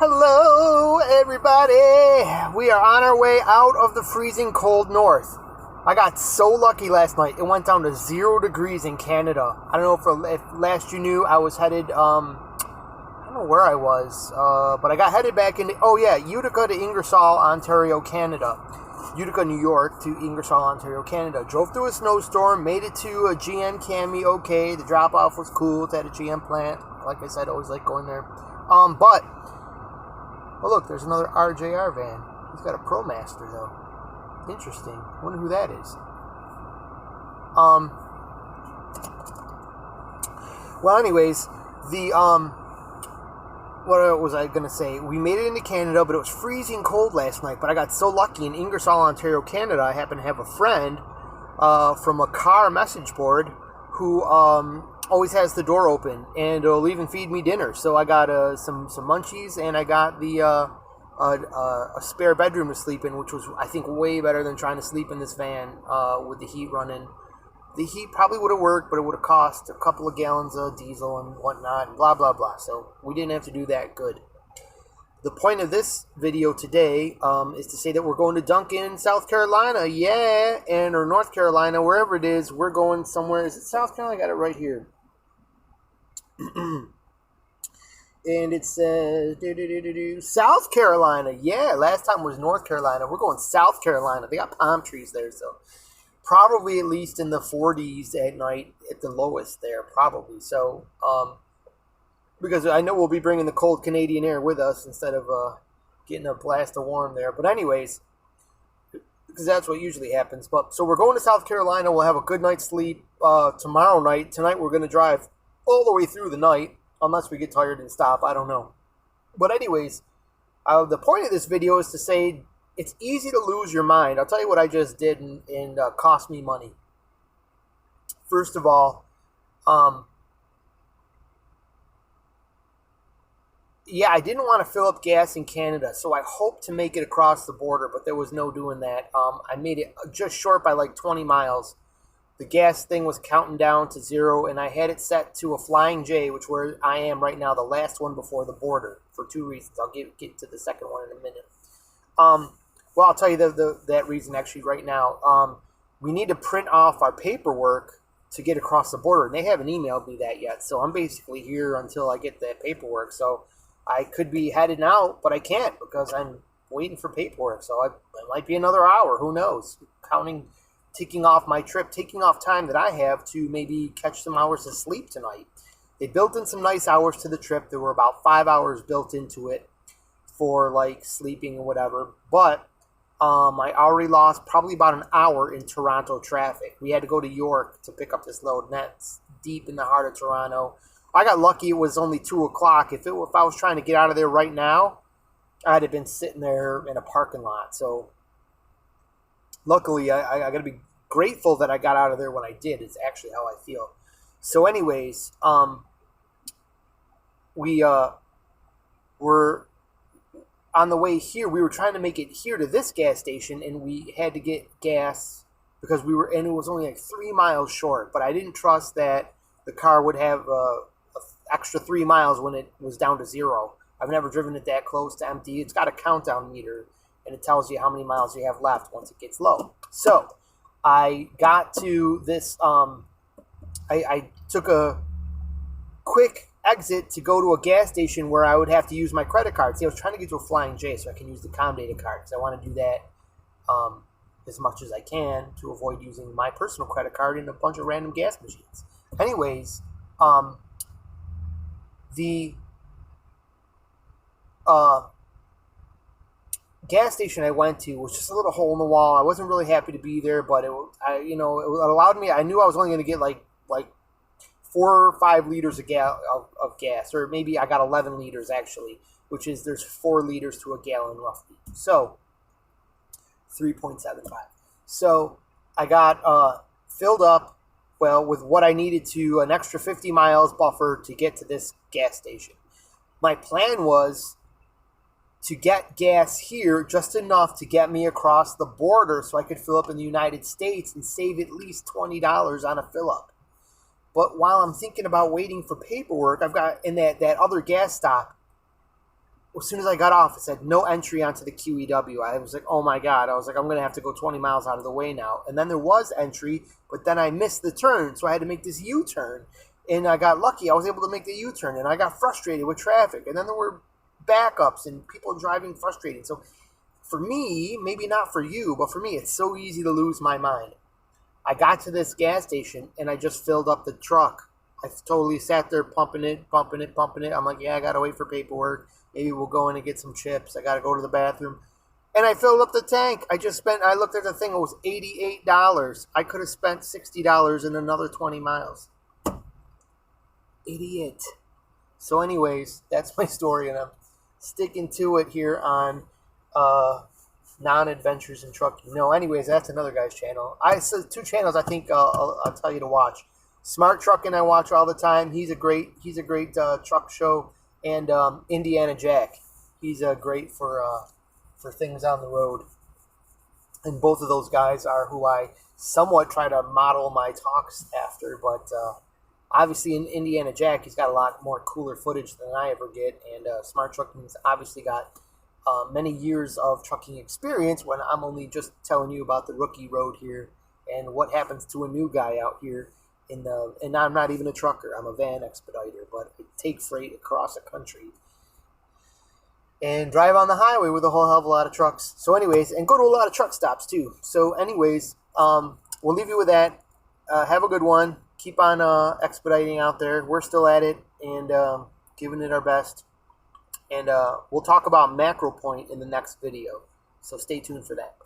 Hello, everybody! We are on our way out of the freezing cold north. I got so lucky last night. It went down to 0 degrees in Canada. I don't know if last you knew I was headed, I don't know where I was, but I got headed back into, Utica to Ingersoll, Ontario, Canada. Utica, New York to Ingersoll, Ontario, Canada. Drove through a snowstorm, made it to a GM Cami, okay. The drop-off was cool. It's at a GM plant. Like I said, I always like going there. Oh, look, there's another RJR van. He's got a ProMaster, though. Interesting. Wonder who that is. Well, anyways, what was I going to say? We made it into Canada, but it was freezing cold last night. But I got so lucky in Ingersoll, Ontario, Canada. I happen to have a friend from a car message board who always has the door open and will even feed me dinner. So I got some munchies, and I got a spare bedroom to sleep in, which was, I think, way better than trying to sleep in this van with the heat running. The heat probably would have worked, but it would have cost a couple of gallons of diesel and whatnot, and blah, blah, blah. So we didn't have to do that good. The point of this video today is to say that we're going to Duncan, South Carolina, or North Carolina, wherever it is. We're going somewhere. Is it South Carolina? I got it right here. And it says South Carolina. Yeah, last time was North Carolina. We're going South Carolina. They got palm trees there, so probably at least in the 40s at night at the lowest there, probably. So, because I know we'll be bringing the cold Canadian air with us instead of getting a blast of warm there. But anyways, because that's what usually happens. But so we're going to South Carolina. We'll have a good night's sleep tomorrow night. Tonight we're going to drive all the way through the night, unless we get tired and stop. I don't know. But anyways, the point of this video is to say it's easy to lose your mind. I'll tell you what I just did and cost me money. First of all, I didn't want to fill up gas in Canada, so I hoped to make it across the border, but there was no doing that. I made it just short by like 20 miles. The gas thing was counting down to 0, and I had it set to a Flying J, which where I am right now, the last one before the border, for 2 reasons. I'll get to the second one in a minute. Well, I'll tell you that reason actually right now. We need to print off our paperwork to get across the border, and they haven't emailed me that yet. So I'm basically here until I get that paperwork. So I could be heading out, but I can't because I'm waiting for paperwork. So it might be another hour. Who knows? Ticking off my trip, taking off time that I have to maybe catch some hours of sleep tonight. They built in some nice hours to the trip. There were about 5 hours built into it for like sleeping and whatever. But I already lost probably about an hour in Toronto traffic. We had to go to York to pick up this load, and that's deep in the heart of Toronto. I got lucky it was only 2 o'clock. If I was trying to get out of there right now, I'd have been sitting there in a parking lot. So luckily, I got to be grateful that I got out of there when I did. It's actually how I feel. So anyways, we were on the way here. We were trying to make it here to this gas station, and we had to get gas because and it was only like 3 miles short. But I didn't trust that the car would have a extra 3 miles when it was down to 0. I've never driven it that close to empty. It's got a countdown meter, and it tells you how many miles you have left once it gets low. So I got to this, I took a quick exit to go to a gas station where I would have to use my credit card. See, I was trying to get to a Flying J so I can use the Comdata card because I want to do that as much as I can to avoid using my personal credit card in a bunch of random gas machines. Anyways, the gas station I went to was just a little hole in the wall. I wasn't really happy to be there, but it allowed me. I knew I was only going to get like 4 or 5 liters of gas, or maybe I got 11 liters actually, which is there's 4 liters to a gallon roughly. So 3.75. So I got filled up with what I needed to an extra 50 miles buffer to get to this gas station. My plan was to get gas here just enough to get me across the border so I could fill up in the United States and save at least $20 on a fill up. But while I'm thinking about waiting for paperwork, I've got in that other gas stop, as soon as I got off, it said no entry onto the QEW. I was like, oh my God. I was like, I'm going to have to go 20 miles out of the way now. And then there was entry, but then I missed the turn, so I had to make this U-turn. And I got lucky. I was able to make the U-turn, and I got frustrated with traffic. And then there were backups and people driving frustrated. So for me, maybe not for you, but for me, it's so easy to lose my mind. I got to this gas station, and I just filled up the truck. I totally sat there pumping it. I'm like, yeah, I got to wait for paperwork. Maybe we'll go in and get some chips. I got to go to the bathroom. And I filled up the tank. I looked at the thing. It was $88. I could have spent $60 in another 20 miles. Idiot. So anyways, that's my story, and I'm sticking to it here on non-adventures in trucking. No, anyways, that's another guy's channel. So 2 channels I think I'll tell you to watch. Smart Trucking I watch all the time. He's a great truck show. And Indiana Jack, he's great for things on the road. And both of those guys are who I somewhat try to model my talks after. But obviously in Indiana Jack, he's got a lot more cooler footage than I ever get. And Smart Trucking's obviously got many years of trucking experience when I'm only just telling you about the rookie road here and what happens to a new guy out here. And I'm not even a trucker. I'm a van expediter, but I take freight across the country and drive on the highway with a whole hell of a lot of trucks. So anyways, and go to a lot of truck stops too. So anyways, we'll leave you with that. Have a good one. Keep on expediting out there. We're still at it and giving it our best. And we'll talk about macro point in the next video. So stay tuned for that.